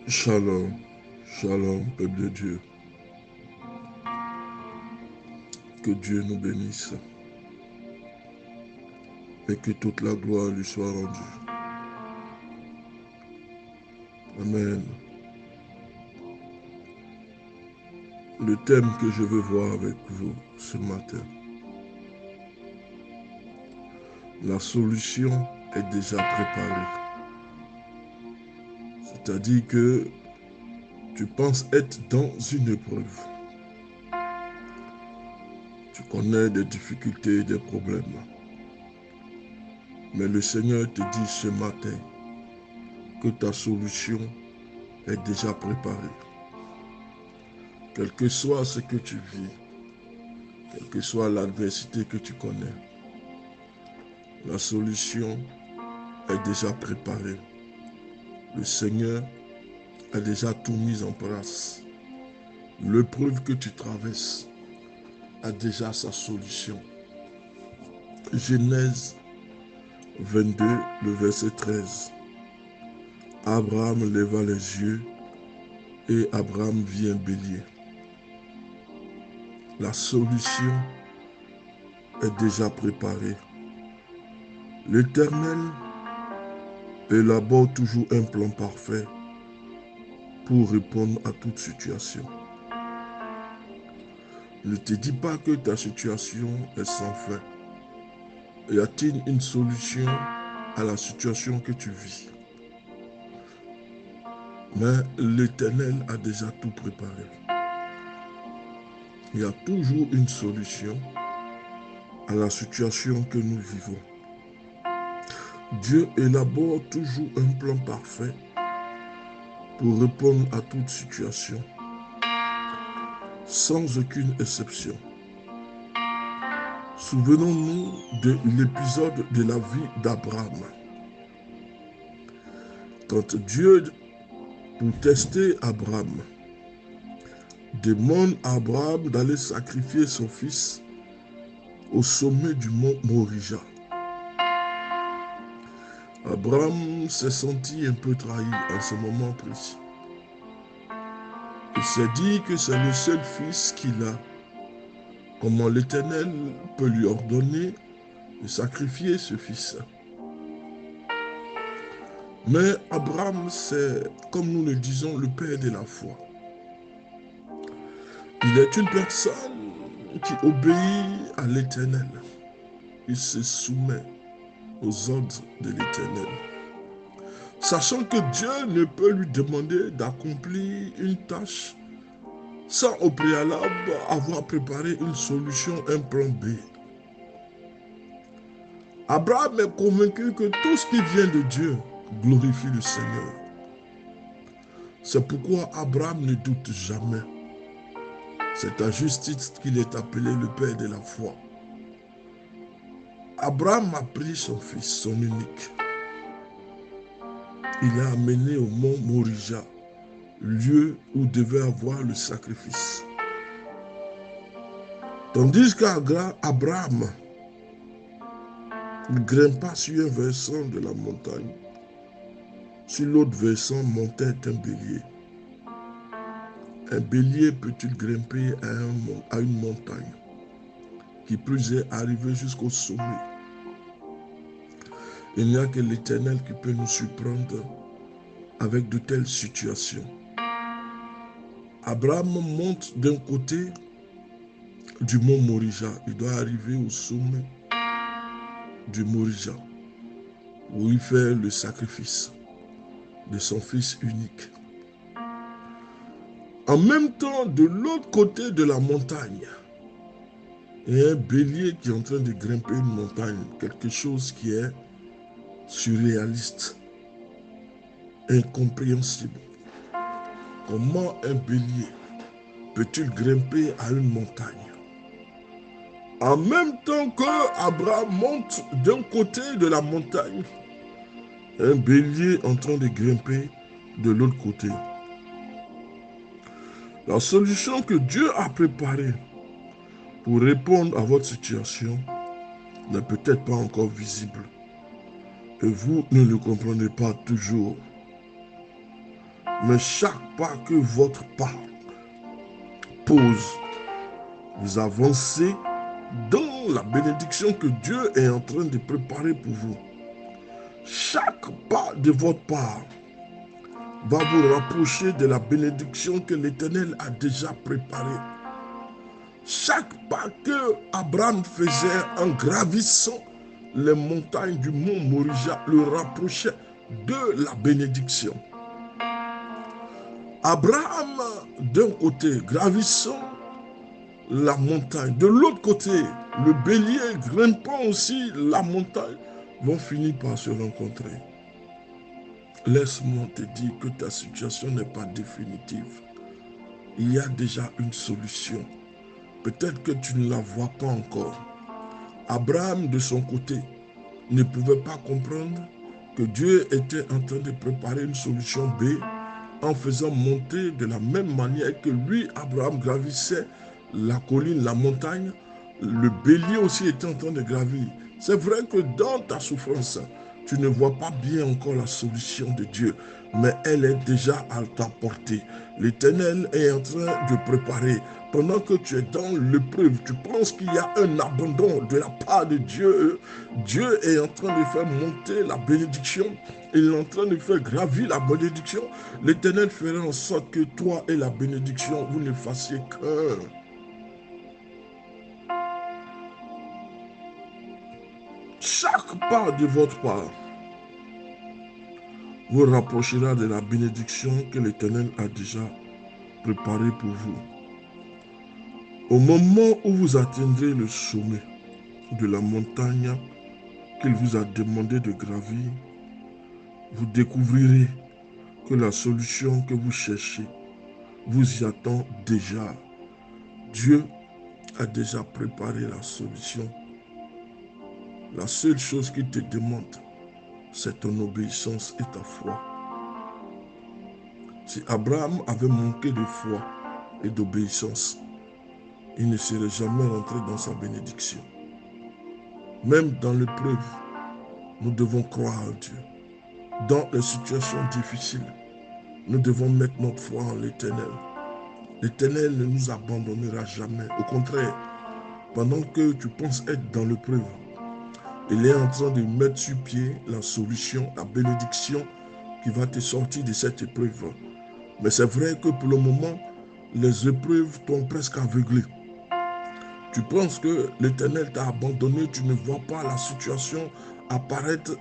Shalom, shalom, peuple de Dieu. Que Dieu nous bénisse et que toute la gloire lui soit rendue. Amen. Le thème que je veux voir avec vous ce matin, la solution est déjà préparée. C'est-à-dire que tu penses être dans une épreuve. Tu connais des difficultés, des problèmes. Mais le Seigneur te dit ce matin que ta solution est déjà préparée. Quel que soit ce que tu vis, quelle que soit l'adversité que tu connais, la solution est déjà préparée. Le Seigneur a déjà tout mis en place. L'épreuve que tu traverses a déjà sa solution. Genèse 22, le verset 13. Abraham leva les yeux et Abraham vit un bélier. La solution est déjà préparée. L'Éternel élabore toujours un plan parfait pour répondre à toute situation. Ne te dis pas que ta situation est sans fin. Y a-t-il une solution à la situation que tu vis? Mais l'Éternel a déjà tout préparé. Il y a toujours une solution à la situation que nous vivons. Dieu élabore toujours un plan parfait pour répondre à toute situation, sans aucune exception. Souvenons-nous de l'épisode de la vie d'Abraham. Quand Dieu, pour tester Abraham, demande à Abraham d'aller sacrifier son fils au sommet du mont Morija. Abraham s'est senti un peu trahi en ce moment précis. Il s'est dit que c'est le seul fils qu'il a. Comment l'Éternel peut lui ordonner de sacrifier ce fils? Mais Abraham, c'est, comme nous le disons, le père de la foi. Il est une personne qui obéit à l'Éternel. Il se soumet aux ordres de l'Éternel. Sachant que Dieu ne peut lui demander d'accomplir une tâche sans au préalable avoir préparé une solution, un plan B. Abraham est convaincu que tout ce qui vient de Dieu glorifie le Seigneur. C'est pourquoi Abraham ne doute jamais. C'est à juste titre qu'il est appelé le père de la foi. Abraham a pris son fils, son unique. Il l'a amené au mont Morija, lieu où devait avoir le sacrifice. Tandis qu'Abraham grimpa sur un versant de la montagne, sur l'autre versant montait un bélier. Un bélier peut-il grimper à une montagne, qui plus est arriver jusqu'au sommet? Il n'y a que l'Éternel qui peut nous surprendre avec de telles situations. Abraham monte d'un côté du mont Morija. Il doit arriver au sommet du Morija, où il fait le sacrifice de son fils unique. En même temps, de l'autre côté de la montagne, il y a un bélier qui est en train de grimper une montagne, quelque chose qui est surréaliste, incompréhensible. Comment un bélier peut-il grimper à une montagne? En même temps que Abraham monte d'un côté de la montagne, un bélier en train de grimper de l'autre côté. La solution que Dieu a préparée pour répondre à votre situation n'est peut-être pas encore visible. Et vous ne le comprenez pas toujours. Mais chaque pas que votre pas pose, vous avancez dans la bénédiction que Dieu est en train de préparer pour vous. Chaque pas de votre part va vous rapprocher de la bénédiction que l'Éternel a déjà préparée. Chaque pas que Abraham faisait en gravissant les montagnes du mont Morija le rapprochait de la bénédiction. Abraham, d'un côté, gravissant la montagne, de l'autre côté, le bélier grimpant aussi la montagne, vont finir par se rencontrer. Laisse-moi te dire que ta situation n'est pas définitive. Il y a déjà une solution. Peut-être que tu ne la vois pas encore. Abraham, de son côté, ne pouvait pas comprendre que Dieu était en train de préparer une solution B en faisant monter de la même manière que lui, Abraham, gravissait la colline, la montagne. Le bélier aussi était en train de gravir. C'est vrai que dans ta souffrance, tu ne vois pas bien encore la solution de Dieu, mais elle est déjà à ta portée. L'Éternel est en train de préparer. Pendant que tu es dans l'épreuve, tu penses qu'il y a un abandon de la part de Dieu. Dieu est en train de faire monter la bénédiction. Il est en train de faire gravir la bénédiction. L'Éternel fera en sorte que toi et la bénédiction, vous ne fassiez qu'un. Chaque pas de votre part vous rapprochera de la bénédiction que l'Éternel a déjà préparée pour vous. Au moment où vous atteindrez le sommet de la montagne qu'il vous a demandé de gravir, vous découvrirez que la solution que vous cherchez vous y attend déjà. Dieu a déjà préparé la solution. La seule chose qu'il te demande, c'est ton obéissance et ta foi. Si Abraham avait manqué de foi et d'obéissance, il ne serait jamais rentré dans sa bénédiction. Même dans l'épreuve, nous devons croire en Dieu. Dans les situations difficiles, nous devons mettre notre foi en l'Éternel. L'Éternel ne nous abandonnera jamais. Au contraire, pendant que tu penses être dans l'épreuve, il est en train de mettre sur pied la solution, la bénédiction qui va te sortir de cette épreuve. Mais c'est vrai que pour le moment, les épreuves t'ont presque aveuglé. Tu penses que l'Éternel t'a abandonné, tu ne vois pas la situation apparaître,